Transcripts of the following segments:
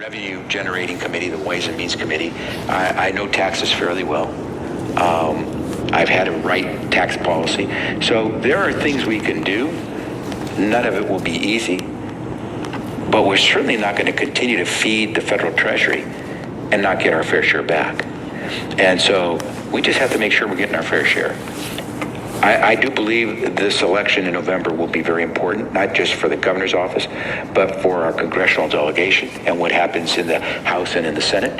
Revenue Generating Committee, the Ways and Means Committee. I know taxes fairly well. I've had to write tax policy. So there are things we can do. None of it will be easy. But we're certainly not going to continue to feed the federal treasury and not get our fair share back. And so we just have to make sure we're getting our fair share. I do believe this election in November will be very important, not just for the governor's office, but for our congressional delegation and what happens in the House and in the Senate.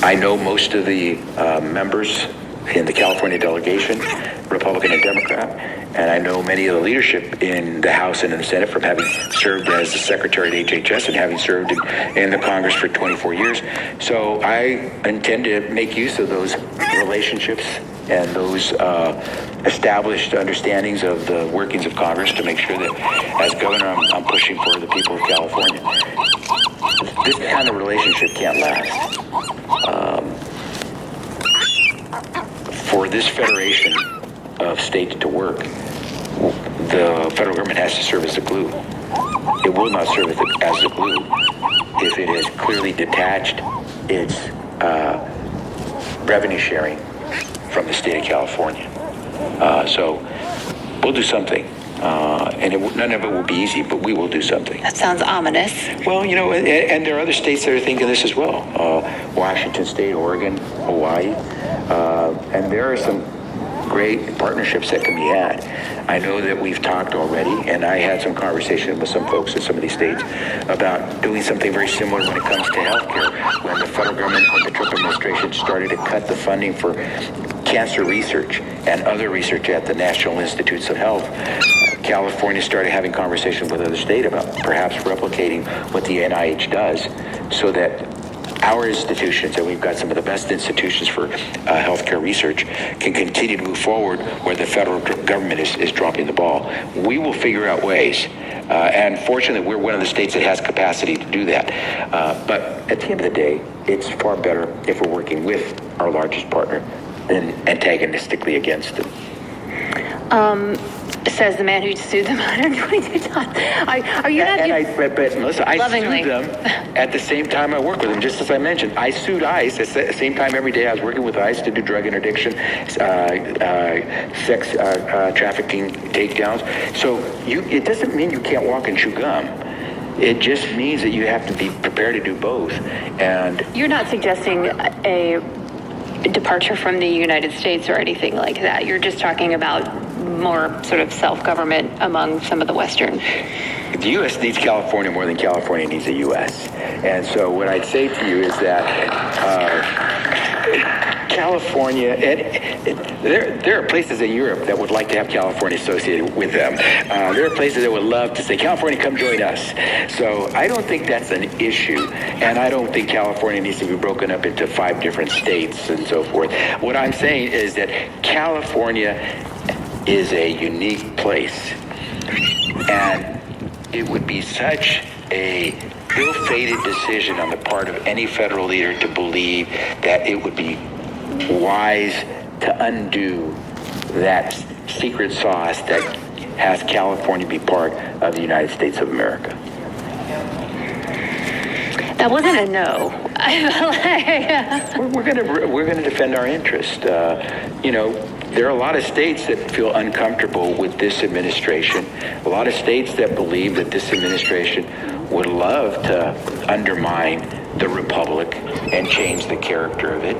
I know most of the members in the California delegation, Republican and Democrat, and I know many of the leadership in the House and in the Senate from having served as the secretary at HHS and having served in the Congress for 24 years. So I intend to make use of those relationships and those established understandings of the workings of Congress to make sure that as governor, I'm pushing for the people of California. This kind of relationship can't last. For this federation of states to work, the federal government has to serve as the glue. It will not serve as the glue if it is clearly detached its revenue sharing from the state of California. So we'll do something. And none of it will be easy, but we will do something. That sounds ominous. Well, and there are other states that are thinking this as well. Washington State, Oregon, Hawaii. And there are some great partnerships that can be had. I know that we've talked already, and I had some conversation with some folks in some of these states about doing something very similar when it comes to healthcare. When the federal government, when the Trump administration started to cut the funding for cancer research and other research at the National Institutes of Health, California started having conversations with other states about perhaps replicating what the NIH does so that our institutions, and we've got some of the best institutions for healthcare research, can continue to move forward where the federal government is dropping the ball. We will figure out ways. And fortunately, we're one of the states that has capacity to do that. But at the end of the day, it's far better if we're working with our largest partner than antagonistically against them. Says the man who sued them 122 times. Are you not? But Melissa, I lovingly sued them at the same time I work with them. Just as I mentioned, I sued ICE at the same time every day. I was working with ICE to do drug interdiction, sex trafficking takedowns. So it doesn't mean you can't walk and chew gum. It just means that you have to be prepared to do both. And you're not suggesting a departure from the United States or anything like that. You're just talking about more sort of self-government among some of the Western. The U.S. needs California more than California needs the U.S. And so what I'd say to you is that California, and there are places in Europe that would like to have California associated with them. There are places that would love to say, California, come join us. So I don't think that's an issue. And I don't think California needs to be broken up into 5 different states and so forth. What I'm saying is that California is a unique place. And it would be such a ill-fated decision on the part of any federal leader to believe that it would be wise to undo that secret sauce that has California be part of the United States of America. That wasn't a no. We're going to defend our interest. There are a lot of states that feel uncomfortable with this administration. A lot of states that believe that this administration would love to undermine the republic and change the character of it,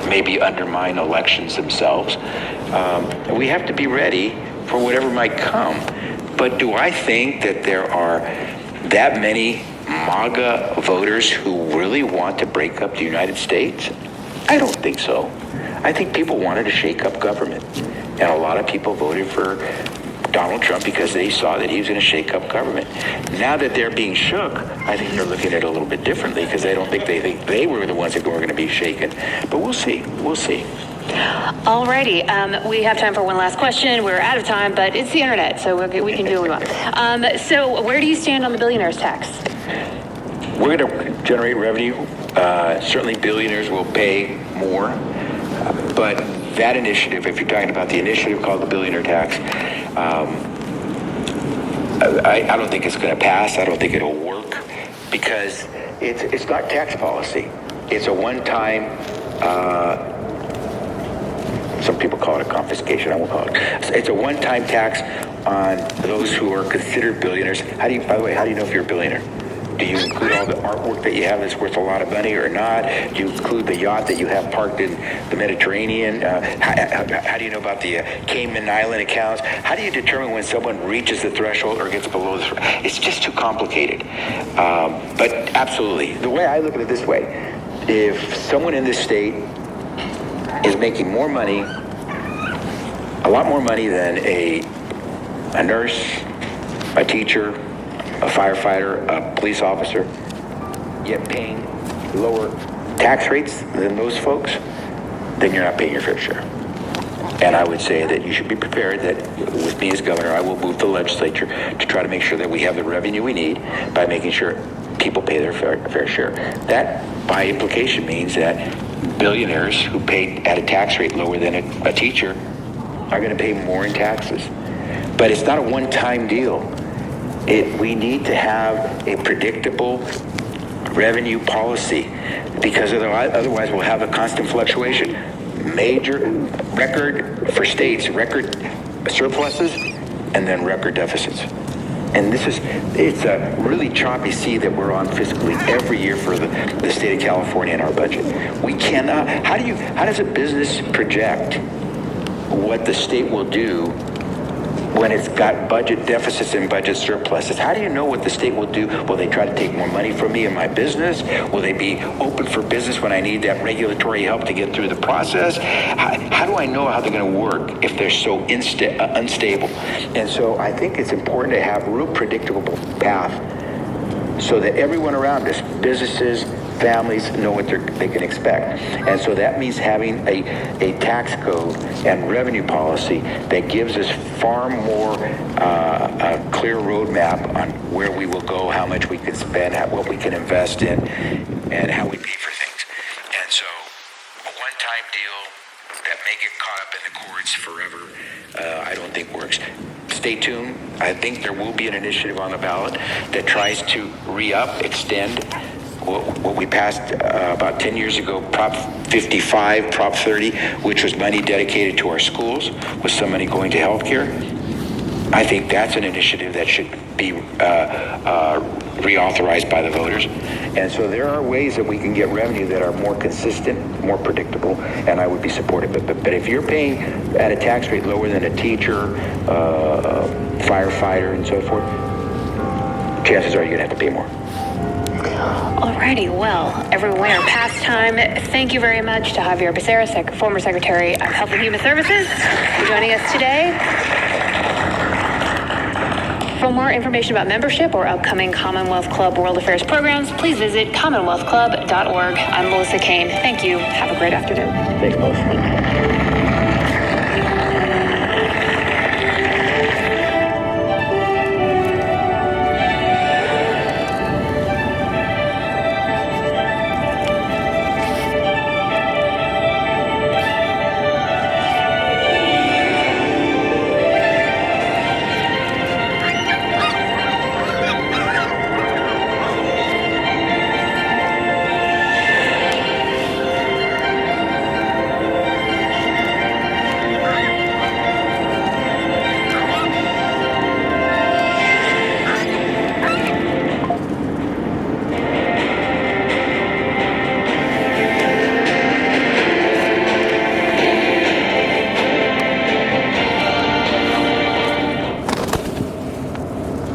maybe undermine elections themselves. We have to be ready for whatever might come. But do I think that there are that many MAGA voters who really want to break up the United States? I don't think so. I think people wanted to shake up government. And a lot of people voted for Donald Trump because they saw that he was going to shake up government. Now that they're being shook, I think they're looking at it a little bit differently because they don't think they were the ones that were going to be shaken. But we'll see. We'll see. All righty. We have time for one last question. We're out of time, but it's the internet, so we can do what we want. So where do you stand on the billionaires tax? We're going to generate revenue. Certainly billionaires will pay more. But that initiative, if you're talking about the initiative called the billionaire tax, I don't think it's going to pass. I don't think it'll work. because it's not tax policy. It's a one-time, some people call it a confiscation, I won't call it. It's a one-time tax on those who are considered billionaires. By the way, how do you know if you're a billionaire? Do you include all the artwork that you have that's worth a lot of money or not? Do you include the yacht that you have parked in the Mediterranean? How do you know about the Cayman Island accounts? How do you determine when someone reaches the threshold or gets below the threshold? It's just too complicated. But absolutely, the way I look at it this way, if someone in this state is making more money, a lot more money than a nurse, a teacher, a firefighter, a police officer, yet paying lower tax rates than those folks, then you're not paying your fair share. And I would say that you should be prepared that with me as governor, I will move the legislature to try to make sure that we have the revenue we need by making sure people pay their fair share. That, by implication, means that billionaires who pay at a tax rate lower than a teacher are going to pay more in taxes. But it's not a one-time deal. We need to have a predictable revenue policy, because otherwise we'll have a constant fluctuation. Major record for states, record surpluses, and then record deficits. And it's a really choppy sea that we're on fiscally every year for the state of California in our budget. We cannot, how does a business project what the state will do when it's got budget deficits and budget surpluses? How do you know what the state will do? Will they try to take more money from me in my business? Will they be open for business when I need that regulatory help to get through the process? How do I know how they're going to work if they're so unstable? And so I think it's important to have a real predictable path so that everyone around us, businesses, families, know what they can expect. And so that means having a tax code and revenue policy that gives us far more a clear roadmap on where we will go, how much we can spend, what we can invest in, and how we pay for things. And so a one-time deal that may get caught up in the courts forever, I don't think works. Stay tuned. I think there will be an initiative on the ballot that tries to extend what we passed about 10 years ago, Prop 55, Prop 30, which was money dedicated to our schools, with some money going to healthcare. I think that's an initiative that should be reauthorized by the voters. And so there are ways that we can get revenue that are more consistent, more predictable, and I would be supportive. But if you're paying at a tax rate lower than a teacher, firefighter, and so forth, chances are you're going to have to pay more. Alrighty, well, everyone, we're past time. Thank you very much to Javier Becerra, former Secretary of Health and Human Services, for joining us today. For more information about membership or upcoming Commonwealth Club World Affairs programs, please visit commonwealthclub.org. I'm Melissa Kane. Thank you. Have a great afternoon. Thanks, Melissa.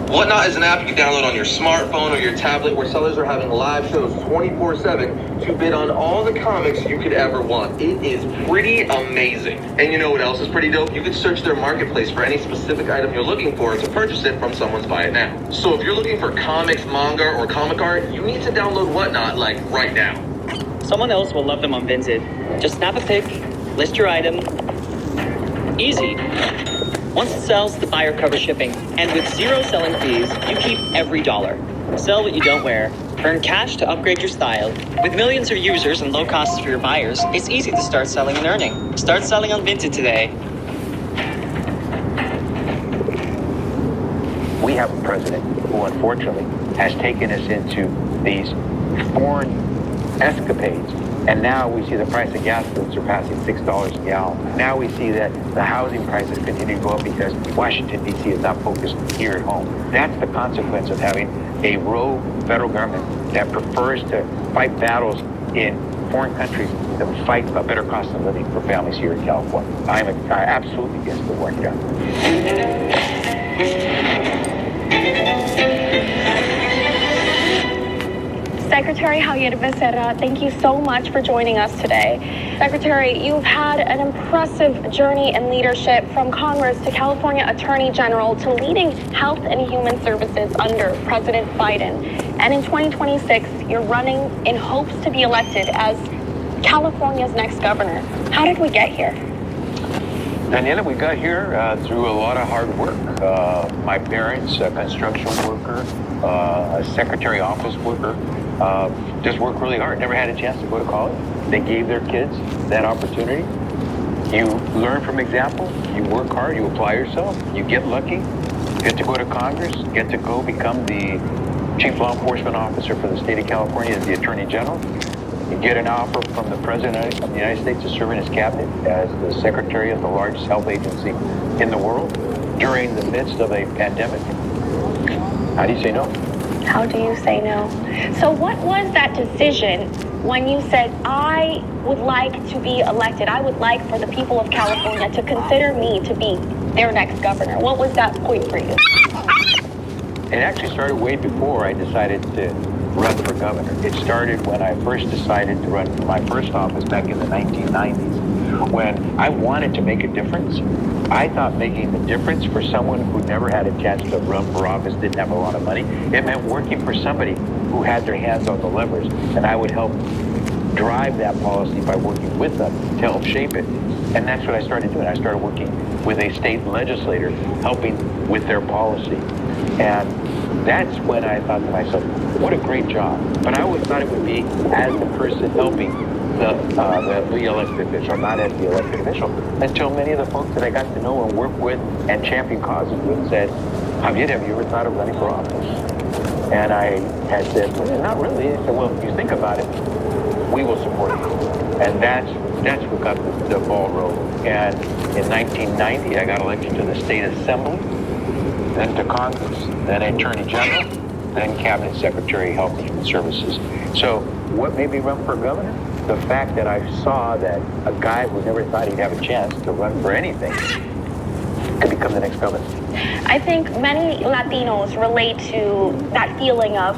Whatnot is an app you can download on your smartphone or your tablet where sellers are having live shows 24/7 to bid on all the comics you could ever want. It is pretty amazing. And you know what else is pretty dope? You can search their marketplace for any specific item you're looking for to purchase it from someone's Buy It Now. So if you're looking for comics, manga, or comic art, you need to download Whatnot like right now. Someone else will love them on Vinted. Just snap a pic, list your item. Easy. Once it sells, the buyer covers shipping. And with zero selling fees, you keep every dollar. Sell what you don't wear. Earn cash to upgrade your style. With millions of users and low costs for your buyers, it's easy to start selling and earning. Start selling on Vinted today. We have a president who who unfortunately has taken us into these foreign escapades. And now we see the price of gasoline surpassing $6 a gallon. Now we see that the housing prices continue to go up because Washington, D.C. is not focused here at home. That's the consequence of having a rogue federal government that prefers to fight battles in foreign countries than fight a better cost of living for families here in California. I absolutely against the war in California. Secretary Javier Becerra, thank you so much for joining us today. Secretary, you've had an impressive journey in leadership from Congress to California Attorney General to leading health and human services under President Biden. And in 2026, you're running in hopes to be elected as California's next governor. How did we get here? Daniela, we got here through a lot of hard work. My parents, a construction worker, a secretary office worker, just worked really hard. Never had a chance to go to college. They gave their kids that opportunity. You learn from example. You work hard. You apply yourself. You get lucky. Get to go to Congress. Get to go become the chief law enforcement officer for the state of California as the attorney general. You get an offer from the President of the United States to serve in his cabinet as the secretary of the largest health agency in the world during the midst of a pandemic. How do you say no? How do you say no? So what was that decision when you said, I would like to be elected? I would like for the people of California to consider me to be their next governor. What was that point for you? It actually started way before I decided to run for governor. It started when I first decided to run for my first office back in the 1990s, when I wanted to make a difference. I thought making the difference for someone who never had a chance to run for office, didn't have a lot of money, it meant working for somebody who had their hands on the levers, and I would help drive that policy by working with them to help shape it. And that's what I started doing. I started working with a state legislator, helping with their policy. And that's when I thought to myself, what a great job. But I always thought it would be as the person helping the elected official, not as the elected official, until many of the folks that I got to know and work with and champion causes with said, Javier, have you ever thought of running for office? And I had said, well, not really. They said, well, if you think about it, we will support you. And that's what got the ball rolling. And in 1990, I got elected to the state assembly, then to Congress, then Attorney General, then Cabinet Secretary of Health and Human Services. So what made me run for governor? The fact that I saw that a guy who never thought he'd have a chance to run for anything could become the next governor. I think many Latinos relate to that feeling of,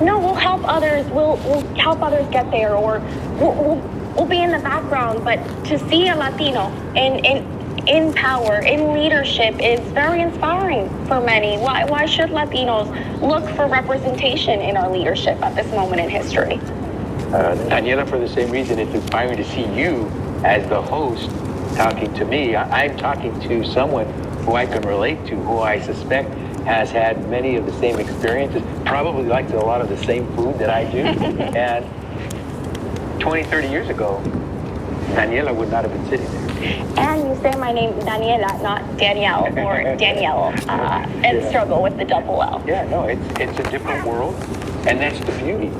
no, we'll help others, we'll help others get there, or we'll be in the background. But to see a Latino in power, in leadership, is very inspiring for many. Why should Latinos look for representation in our leadership at this moment in history? Daniela, for the same reason, it's inspiring to see you as the host talking to me. I'm talking to someone who I can relate to, who I suspect has had many of the same experiences, probably likes a lot of the same food that I do. And 20, 30 years ago, Daniela would not have been sitting there. And you say my name Daniela, not Danielle or Danielle, and struggle with the double L. Yeah, no, it's a different world, and that's the beauty.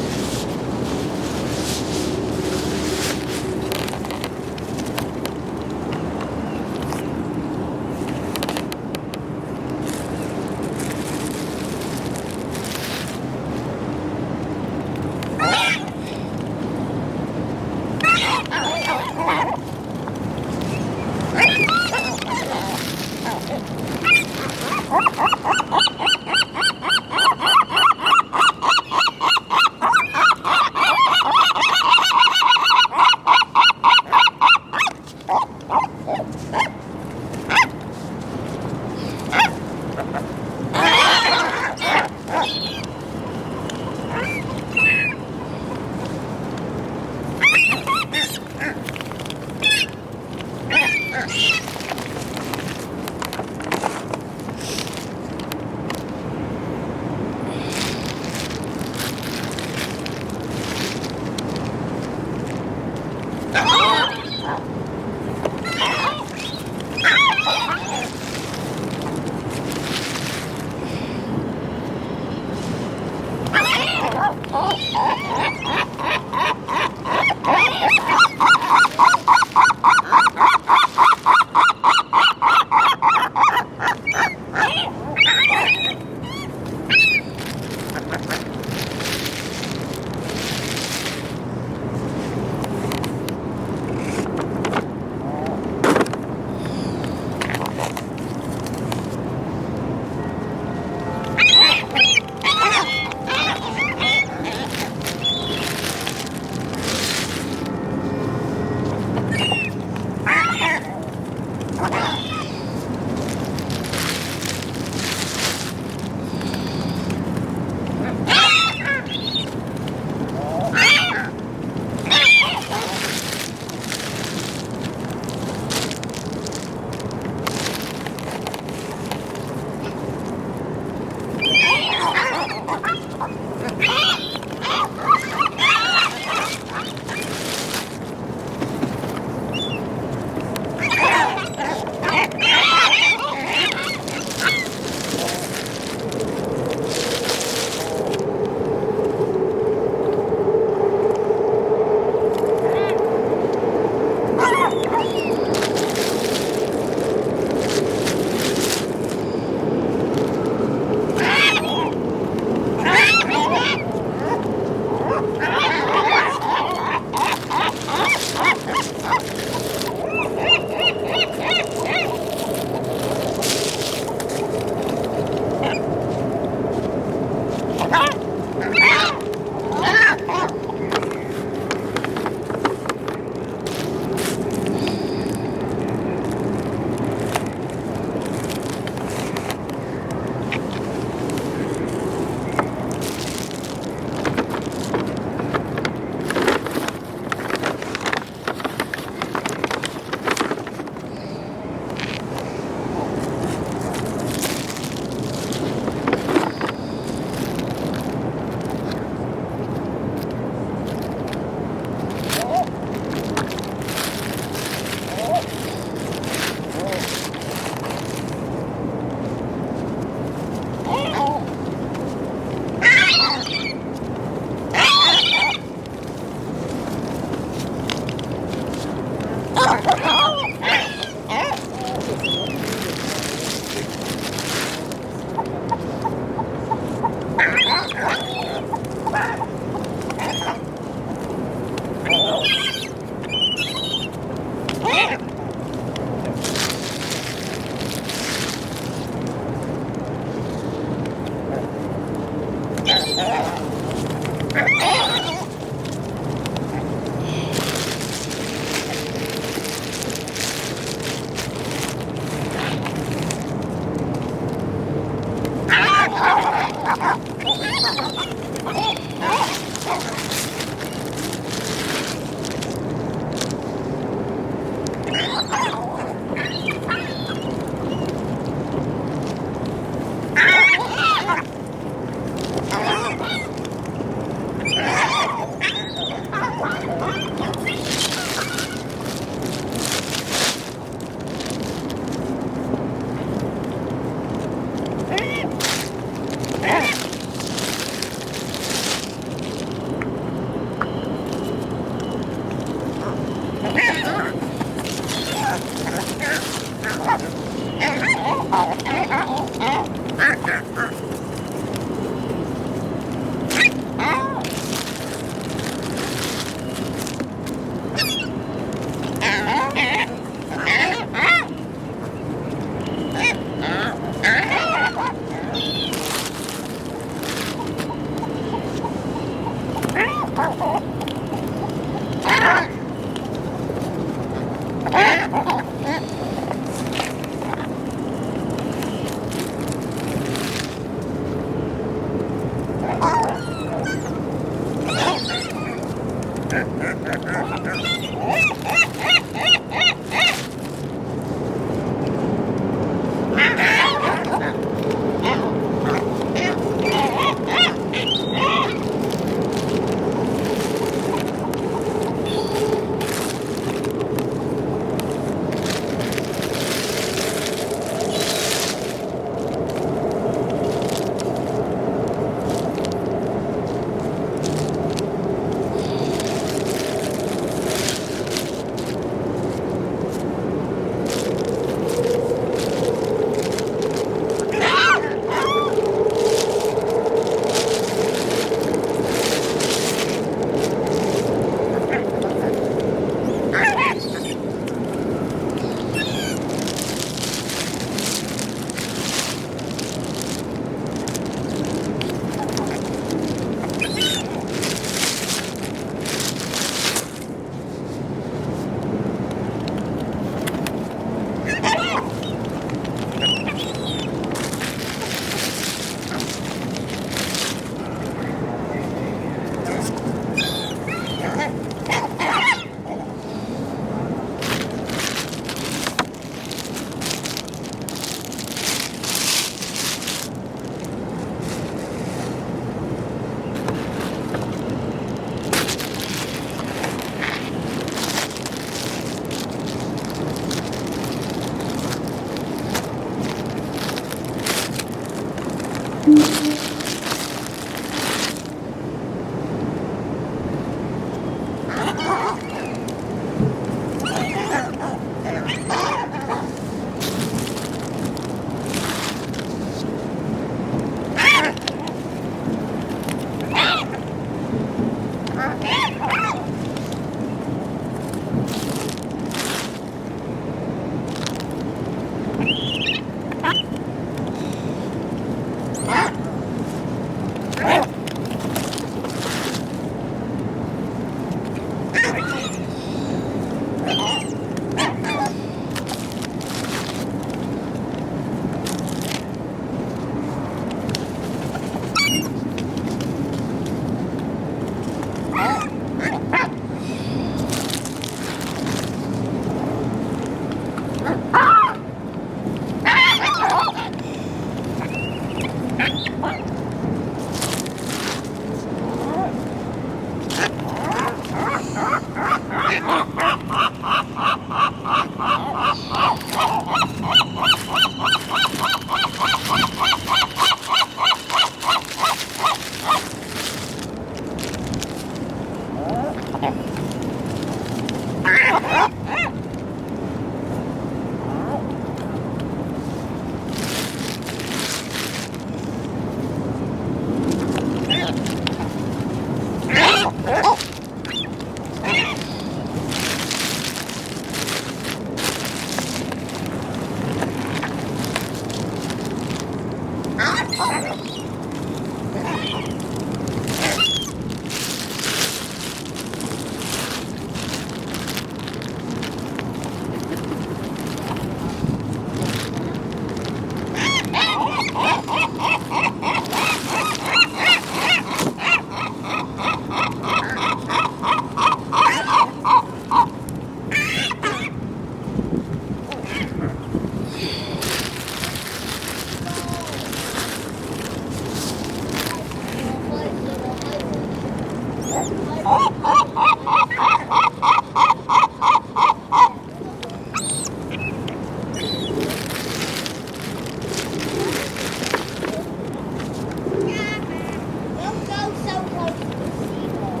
Don't go so close to the seagull.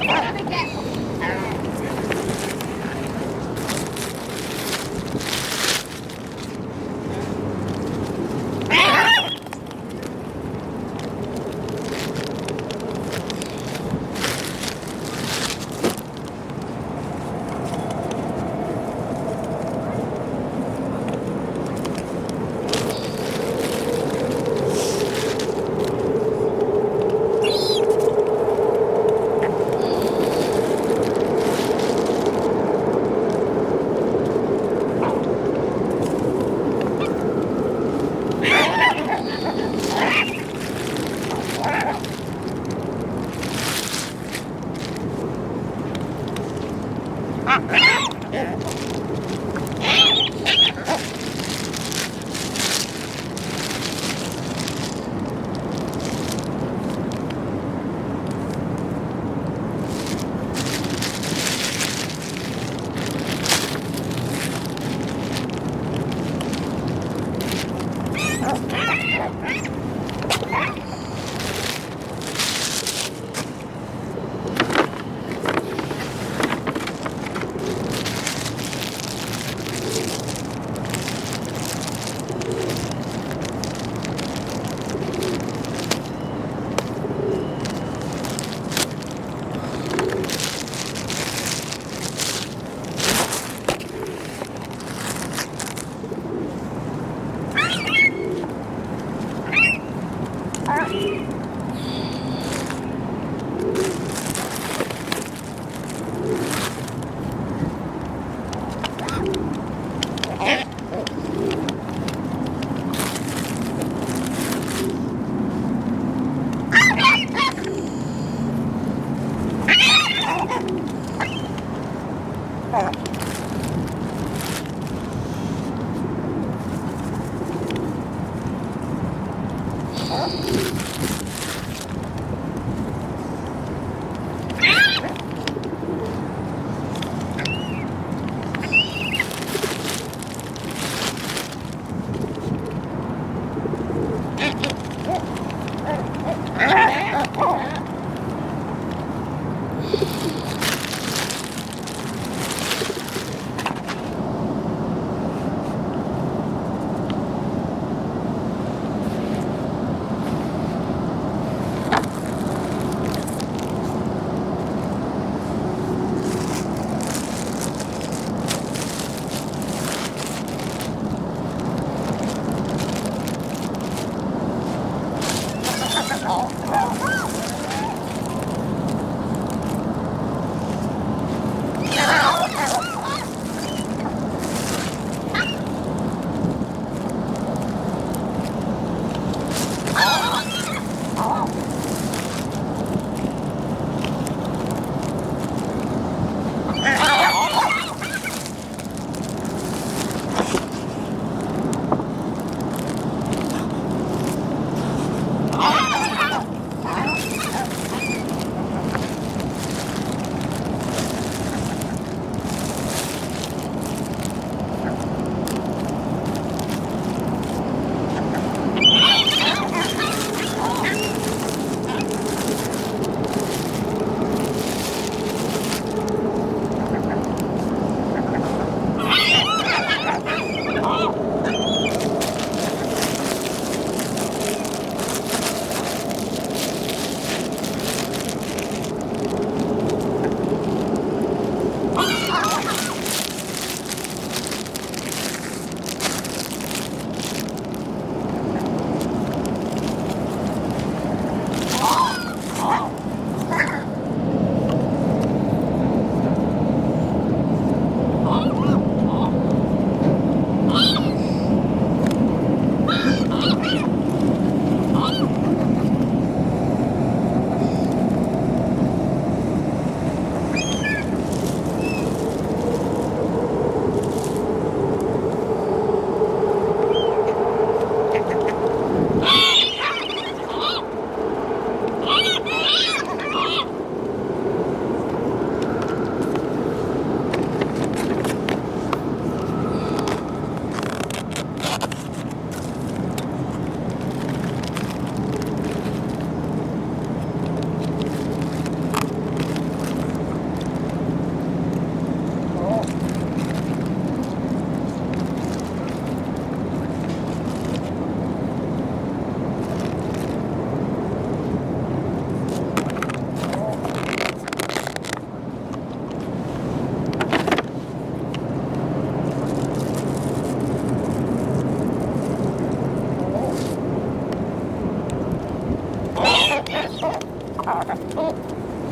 Let me get.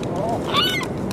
Oh.